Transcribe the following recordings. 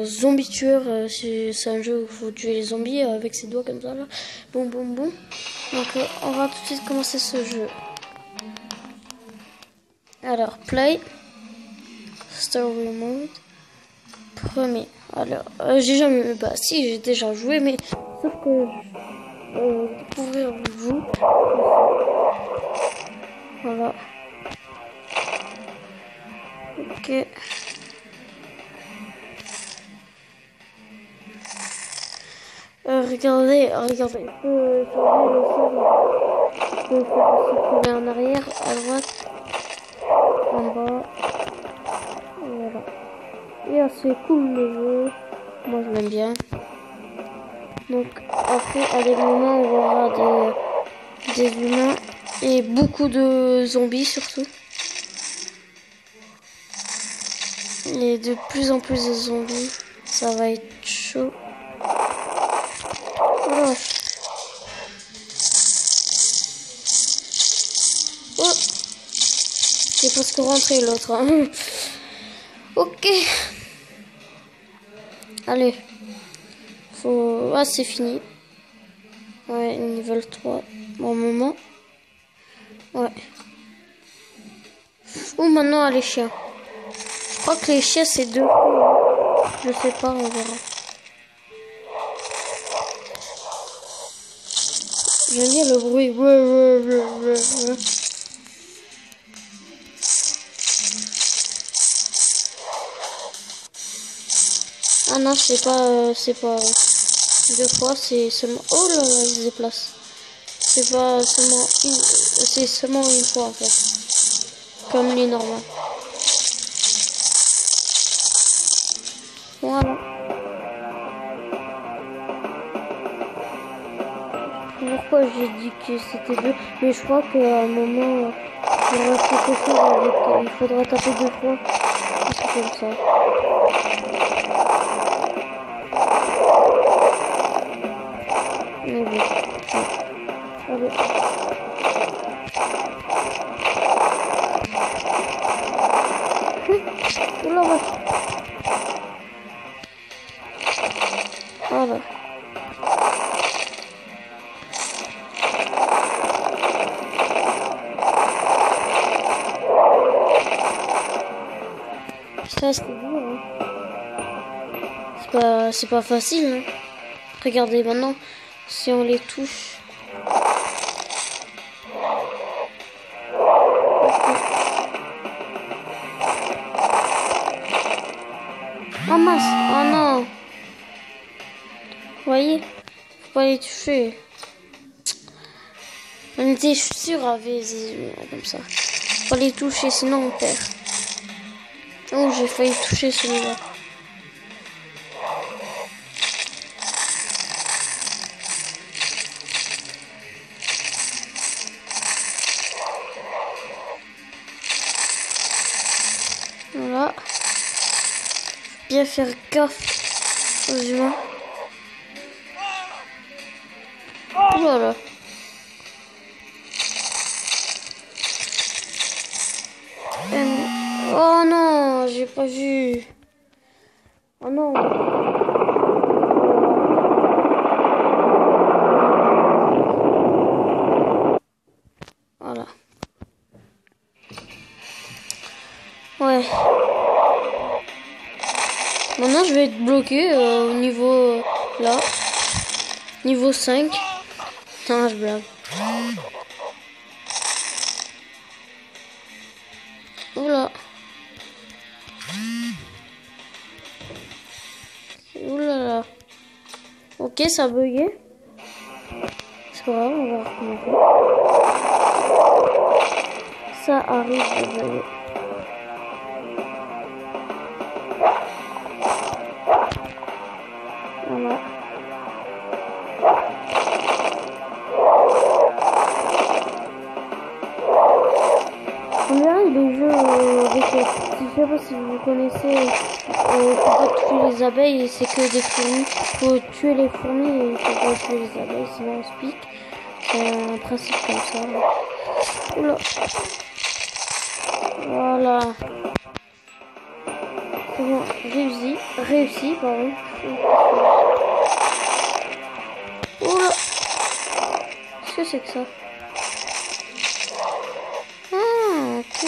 zombie tueur. C'est un jeu où il faut tuer les zombies avec ses doigts comme ça là. Boum boum boum. Donc on va tout de suite commencer ce jeu. Alors play. Story mode. Premier. Alors j'ai jamais. Bah si j'ai déjà joué mais sauf que découvrir vous. Voilà. Ok. Regardez, regardez. Je peux faire circuler en arrière, à droite, en bas. Voilà. Et assez cool le jeu. Moi je l'aime bien. Donc après à des moments on verra des humains et beaucoup de zombies surtout. Et de plus en plus de zombies. Ça va être chaud. Oh. Oh. J'ai presque rentré l'autre. Hein. Ok. Allez. Faut... Ah, c'est fini. Ouais, niveau 3. Bon moment. Ouais. Ou maintenant, les chiens. Je crois que les chiens, c'est 2 fois. Je sais pas, on verra. J'aime bien le bruit. Ah non, c'est pas 2 fois, c'est seulement... Oh là là, il se déplace. C'est pas seulement une... C'est seulement une fois en fait. Comme les normaux. Voilà. Pourquoi j'ai dit que c'était 2? Mais je crois qu'à un moment, il y aura quelque chose avec... Il faudra taper 2 fois. C'est comme ça. Mais bon. Allez. Oula, va. Voilà. Ça c'est dur, hein. C'est pas facile, hein. Regardez maintenant, si on les touche. Oh mince, oh non. Vous voyez, faut pas les toucher. On était sûr avec comme ça. Faut pas les toucher, sinon on perd. Oh, j'ai failli toucher celui-là. Voilà. Bien faire gaffe aux humains. Voilà. Oh non, j'ai pas vu. Oh non. Voilà. Ouais. Maintenant, je vais être bloqué au niveau là. Niveau 5. Non, je blague. Oula. Oulala. Ok, ça a bugué. C'est pas grave, on va recommencer. Ça arrive de bugger. Voilà. On dirait les jeux avec... Je sais pas si vous connaissez, faut pas tuer les abeilles, c'est que des fourmis. Faut tuer les fourmis et il faut pas tuer les abeilles, sinon on se pique. C'est un principe comme ça. Oula. Voilà. Bon, réussi, pardon. Oula! Qu'est-ce que c'est que ça? Ah, ok.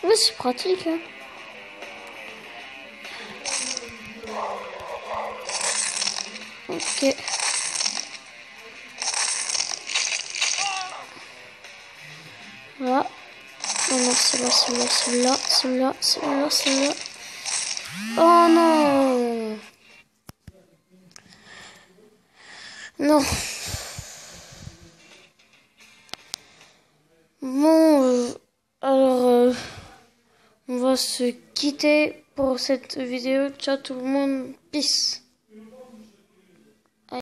Oui, c'est pratique, hein. Ok. Voilà. Oh non, celui-là. Oh non! Non. Bon, alors, on va se quitter pour cette vidéo. Ciao tout le monde. Peace.